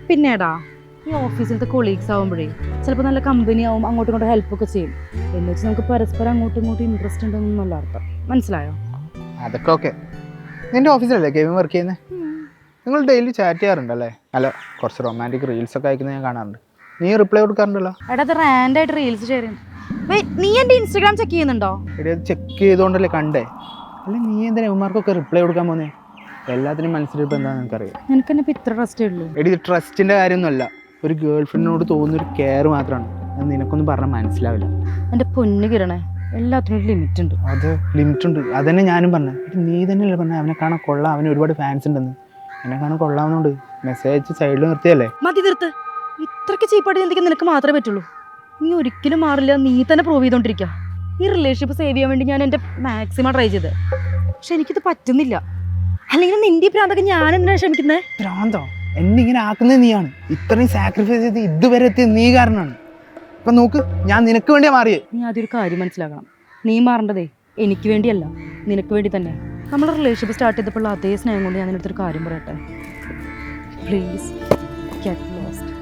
പിന്നേടാ ഈ ഓഫീസിലത്തെ കൊളീഗ്സ് ആവുമ്പോഴേ ചിലപ്പോൾ നല്ല കമ്പനി ആവും, അങ്ങോട്ടും ഇങ്ങോട്ടും ഹെൽപ്പൊക്കെ ചെയ്യും. എന്ന് വെച്ചാൽ നമുക്ക് പരസ്പരം അങ്ങോട്ടും ഇങ്ങോട്ടും ഇൻട്രസ്റ്റ് ഉണ്ടെന്നുള്ള അർത്ഥം. മനസ്സിലായോ? അതൊക്കെ ഓക്കെ. നിന്റെ ഓഫീസിലല്ലേ ഗെയിം വർക്ക് ചെയ്യുന്നത്? നിങ്ങൾ ഡെയിലി ചാറ്റ് ചെയ്യാറുണ്ടല്ലേ? അല്ല, കുറച്ച് റൊമാൻറ്റിക് റീൽസ് ഒക്കെ അയക്കുന്നത് ഞാൻ കാണാറുണ്ട്. നീ റിപ്ലൈ കൊടുക്കാറുണ്ടല്ലോ. എടാ അത് റാൻഡായിട്ട് റീൽസ് ഷെയർ ചെയ്യും. നീ എൻ്റെ ഇൻസ്റ്റാഗ്രാം ചെക്ക് ചെയ്യുന്നുണ്ടോ? എടി അത് ചെക്ക് ചെയ്തുകൊണ്ടല്ലേ കണ്ടേ. അല്ല നീ എന്തിനാ ഇവന്മാർക്കൊക്കെ റിപ്ലൈ കൊടുക്കാൻ പോകുന്നേ? എല്ലാത്തിനും മനസ്സിലിപ്പോൾ എന്താണെന്ന് എനിക്കറിയാം. നിനക്കെന്നെ ഇപ്പം ഇത്ര ട്രസ്റ്റേ ഉള്ളൂ. എടി ഇത് ട്രസ്റ്റിൻ്റെ കാര്യമൊന്നുമല്ല, ഒരു ഗേൾ ഫ്രണ്ടിനോട് തോന്നുന്നൊരു കെയർ മാത്രമാണ്. അത് നിനക്കൊന്നും പറഞ്ഞാൽ മനസ്സിലാവില്ല. എൻ്റെ പൊന്നു കിരണേ, എല്ലാത്തിനും ഒരു ലിമിറ്റ് ഉണ്ട്. അത് ലിമിറ്റ് ഉണ്ട്, അതന്നെ ഞാനും പറഞ്ഞത്. നീ തന്നെയല്ലേ പറഞ്ഞത് അവനെ കാണാൻ കൊള്ളാം, അവന് ഒരുപാട് ഫാൻസ് ഉണ്ടെന്ന്. എന്നെ കാണാൻ കൊള്ളാവുന്നുണ്ട്. മെസ്സേജ് സൈഡിൽ നിർത്തിയല്ലേ? മതി നിർത്ത്. ഇത്രയ്ക്ക് ചീപ്പായിട്ട് ചിന്തിക്കാൻ നിനക്ക് മാത്രമേ പറ്റുള്ളൂ. നീ ഒരിക്കലും മാറില്ല, നീ തന്നെ പ്രൂവ് ചെയ്തോണ്ടിരിക്കുക. ഈ റിലേഷൻഷിപ്പ് സേവ് ചെയ്യാൻ വേണ്ടി ഞാൻ എൻ്റെ മാക്സിമം ട്രൈ ചെയ്ത്, പക്ഷെ എനിക്കിത് പറ്റുന്നില്ല. അല്ലെങ്കിൽ നിന്റെ പ്രാന്തൊക്കെ ഞാൻ എന്തിനാണ് ക്ഷമിക്കുന്നത്? പ്രാന്തോ? എന്നെ ഇങ്ങനെ ആക്കുന്നത് നീയാണ്. ഇത്രയും സാക്രിഫൈസ് ചെയ്ത് ഇതുവരെ എത്തിയത് നീ കാരണമാണ്. ഇപ്പം നോക്ക്, ഞാൻ നിനക്ക് വേണ്ടിയാ മാറിയേ. നീ ആദ്യം ഒരു കാര്യം മനസ്സിലാക്കണം. നീ മാറേണ്ടതേ എനിക്ക് വേണ്ടിയല്ല, നിനക്ക് വേണ്ടി തന്നെ. നമ്മുടെ റിലേഷൻഷിപ്പ് സ്റ്റാർട്ട് ചെയ്തപ്പോൾ അതേ സ്നേഹം കൊണ്ട് ഞാൻ നിനടുത്തൊരു കാര്യം പറയട്ടെ. Please get lost.